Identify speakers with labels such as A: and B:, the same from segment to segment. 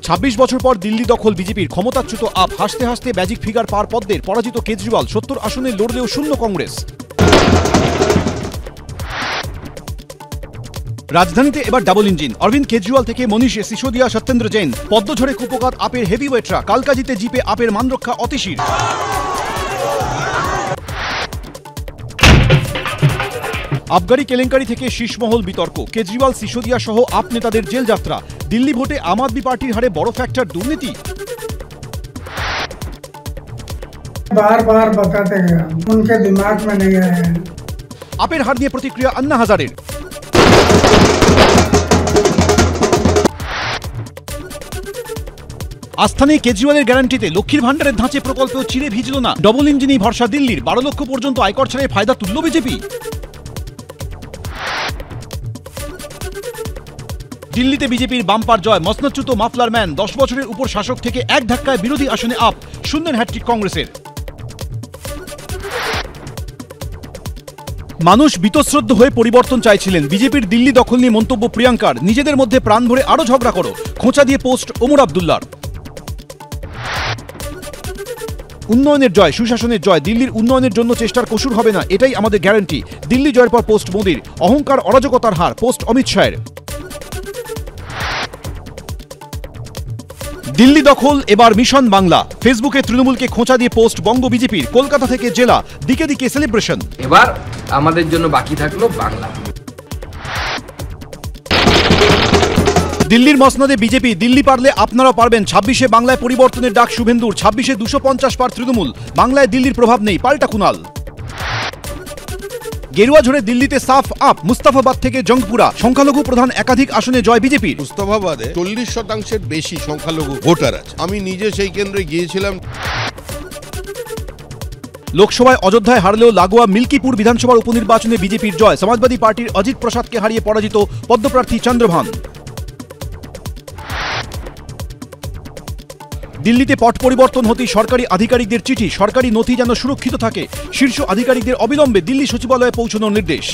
A: 26 বছর পর দিল্লি দখল বিজেপির, ক্ষমতাচ্যুত আপ হাসতে হাসতে ম্যাজিক ফিগার পার পদ্মের, পরাজিত কেজরিওয়াল, 70 আসনে লড়লেও শূন্য কংগ্রেস। রাজধানীতে এবার ডাবল ইঞ্জিন, অরবিন্দ কেজরিওয়াল থেকে মনীষ সিসোদিয়া, সত্যেন্দ্র জৈন, পদ্মঝড়ে কুপকাত আপের হেভিওয়েটরা, কালকাজিতে জিপে আপের মানরক্ষা অতিশীর। আবগারি কেলেঙ্কারি থেকে শীর্ষমহল বিতর্ক, কেজরিওয়াল, সিসোদিয়া সহ আপ নেতাদের জেল যাত্রা, দিল্লি ভোটে আম আদমি পার্টির হারে বড় ফ্যাক্টর দুর্নীতি।
B: बार बार बताते गए, उनके दिमाग में नहीं आया।
A: আপের হার নিয়ে প্রতিক্রিয়া আন্না হাজারের। আস্থা নেই কেজরিওয়ালের গ্যারান্টিতে, লক্ষ্মীর ভান্ডারের ধাঁচে প্রকল্পেও চিরে ভিজল না, ডবল ইঞ্জিনই ভরসা দিল্লির, 12 লক্ষ পর্যন্ত আয়কর ছাড়ে ফায়দা তুলল বিজেপি। দিল্লিতে বিজেপির বাম্পার জয়, মসনদচ্যুত মাফলার ম্যান, 10 বছরের উপর শাসক থেকে এক ধাক্কায় বিরোধী আসনে আপ, শূন্যের হ্যাট্রিক কংগ্রেসের। মানুষ বীতশ্রদ্ধ হয়ে পরিবর্তন চাইছিলেন, বিজেপির দিল্লি দখল নিয়ে মন্তব্য প্রিয়াঙ্কার, নিজেদের মধ্যে প্রাণ ভরে আরো ঝগড়া করো, খোঁচা দিয়ে পোস্ট ওমর আব্দুল্লাহর। উন্নয়নের জয়, সুশাসনের জয়, দিল্লির উন্নয়নের জন্য চেষ্টার কসুর হবে না, এটাই আমাদের গ্যারান্টি, দিল্লি জয়ের পর পোস্ট মোদির, অহংকার অরাজকতার হার, পোস্ট অমিত শাহের। দিল্লি দখল এবার মিশন বাংলা, ফেসবুকে তৃণমূলকে খোঁচা দিয়ে পোস্ট বঙ্গ বিজেপির, কলকাতা থেকে জেলা, দিকে দিকে সেলিব্রেশন।
C: এবার আমাদের জন্য বাকি থাকলো বাংলা।
A: দিল্লির মসনদে বিজেপি, দিল্লি পারলে আপনারাও পারবেন, 26-এ বাংলায় পরিবর্তনের ডাক শুভেন্দুর, 26-এ 250 পার তৃণমূল, বাংলায় দিল্লির প্রভাব নেই, পাল্টা কুনাল। গেরুয়া ঝড়ে দিল্লিতে সাফ আপ, মুস্তাফাবাদ থেকে জঙ্গপুরা, সংখ্যালঘু প্রধান একাধিক আসনে জয় বিজেপির।
D: মুস্তাফাবাদে 40% বেশি সংখ্যালঘু ভোটার আছে, আমি নিজে সেই কেন্দ্রে গিয়েছিলাম।
A: লোকসভায় অযোধ্যায় হারলেও লাগোয়া মিল্কিপুর বিধানসভার উপনির্বাচনে বিজেপির জয়, সমাজবাদী পার্টির অজিত প্রসাদকে হারিয়ে পরাজিত পদ্মপ্রার্থী চন্দ্রভান। দিল্লিতে পট পরিবর্তন হতেই সরকারি আধিকারিকদের চিঠি, সরকারি নথি যেন সুরক্ষিত থাকে, শীর্ষ আধিকারিকদের অবিলম্বে দিল্লি সচিবালয়ে পৌঁছানোর নির্দেশ।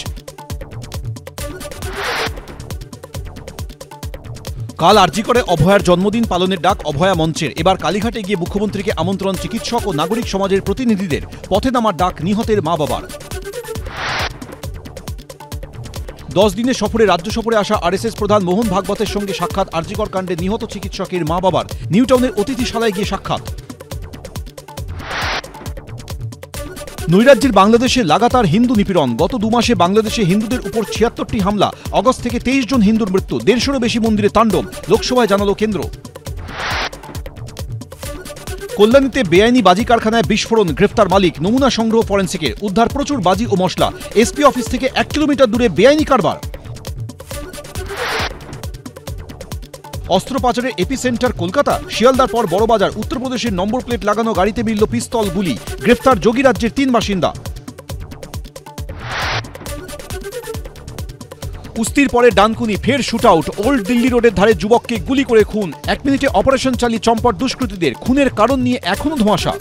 A: কাল আরজিকরে অভয়ার জন্মদিন পালনের ডাক অভয়া মঞ্চের, এবার কালীঘাটে গিয়ে মুখ্যমন্ত্রীকে আমন্ত্রণ চিকিৎসক ও নাগরিক সমাজের প্রতিনিধিদের, পথে নামার ডাক নিহতের মা বাবার। 10 দিনের সফরে রাজ্য সফরে আসা আরএসএস প্রধান মোহন ভাগবতের সঙ্গে সাক্ষাৎ, আরজিকর কাণ্ডে নিহত চিকিৎসকের মা বাবার, নিউটাউনের অতিথিশালায় গিয়ে সাক্ষাৎ। নৈরাজ্যের বাংলাদেশে লাগাতার হিন্দু নিপীড়ন, গত 2 মাসে বাংলাদেশে হিন্দুদের উপর 76টি হামলা, অগস্ট থেকে 23 জন হিন্দুর মৃত্যু, 150-এরও বেশি মন্দিরে তাণ্ডব, লোকসভায় জানালো কেন্দ্র। কল্যাণীতে বেআইনি বাজি কারখানায় বিস্ফোরণ, গ্রেফতার মালিক, নমুনা সংগ্রহ ফরেন্সিকের, উদ্ধার প্রচুর বাজি ও মশলা, এসপি অফিস থেকে 1 কিলোমিটার দূরে বেআইনি কারবার। অস্ত্র পাচারের এপিসেন্টার কলকাতা, শিয়ালদার পর বড়বাজার, উত্তরপ্রদেশের নম্বর প্লেট লাগানো গাড়িতে মিলল পিস্তল, গুলি, গ্রেফতার যোগীরাজ্যের 3 বাসিন্দা। কুস্তির পরে ডানকুনি, ফের শুট আউট, ওল্ড দিল্লি রোডের ধারে যুবককে গুলি করে খুন, 1 মিনিটে অপারেশন চালিয়ে চম্পট দুষ্কৃতীদের, খুনের কারণ নিয়ে এখনো ধোঁয়াশা।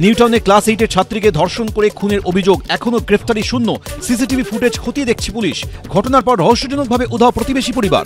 A: নিউটাউনে ক্লাস 8-এর ছাত্রীকে ধর্ষণ করে খুনের অভিযোগ, এখনো গ্রেফতারি শূন্য, সিসিটিভি ফুটেজ খতিয়ে দেখছে পুলিশ, ঘটনার পর রহস্যজনকভাবে উধাও প্রতিবেশী পরিবার।